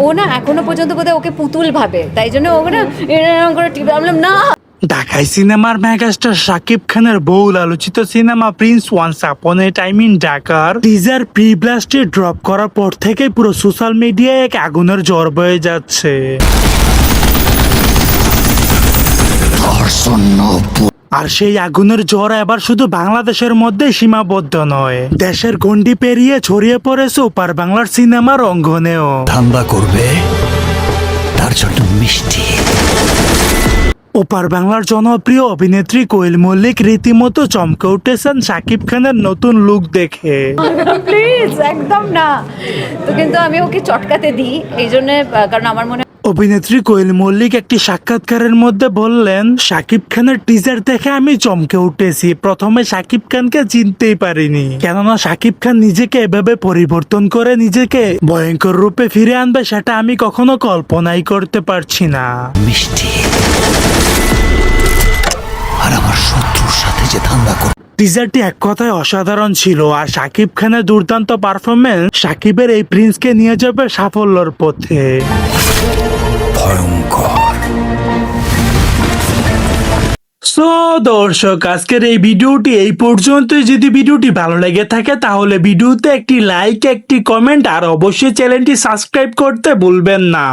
ও না এখনো পর্যন্ত বোধহয় ওকে পুতুল ভাবে, তাই জন্য ও না এরকম করে টিপে, বললাম না। ঢাকাই সিনেমার মেগাস্টার শাকিব খানের বহুল আলোচিত cinema prince once upon a time in ঢাকার টিজার প্রি ব্লাস্টে ড্রপ করার পর থেকে পুরো সোশ্যাল মিডিয়ায় এক আগুনের ঝড় বয়ে যাচ্ছে। আর সেই আগুনের জ্বর এবার শুধু বাংলাদেশের মধ্যে সীমাবদ্ধ নয়, দেশের গণ্ডি পেরিয়ে ছড়িয়ে পড়েছে ওপার বাংলার সিনেমার অঙ্গনেও। ধান্দা করবে তার জন্য মিষ্টি। ওপার বাংলার জনপ্রিয় অভিনেত্রী কোয়েল মল্লিক রীতিমতো চমকে উঠেছেন শাকিব খানের নতুন লুক দেখে। প্লিজ একদম না। তো কিন্তু আমি ওকে চটকাতে দিই এই জন্য, কারণ আমার মনে অভিনেত্রী কোয়েল মল্লিক একটি সাক্ষাৎকারের মধ্যে বললেন, শাকিব খানের টিজার দেখে আমি চমকে উঠেছি। প্রথমে শাকিব খানকে চিনতেই পারিনি, কেননা শাকিব খান নিজেকে এভাবে পরিবর্তন করে নিজেকে ভয়ঙ্কর রূপে ফিরে আনবে সেটা আমি কখনো কল্পনাই করতে পারছি না। মিষ্টি আর আমার শত্রুর সাথে যে ধান্দা করবে। টিজারটি এক কথায় অসাধারণ ছিল, আর শাকিব খানের দুর্দান্ত পারফরমেন্স শাকিবের এই প্রিন্সকে নিয়ে যাবে সাফল্যের পথে। ভয়ঙ্কর। সো দর্শক, আজকের এই ভিডিওটি এই পর্যন্তই। যদি ভিডিওটি ভালো লেগে থাকে তাহলে ভিডিওতে একটি লাইক, একটি কমেন্ট আর অবশ্যই চ্যানেলটি সাবস্ক্রাইব করতে ভুলবেন না।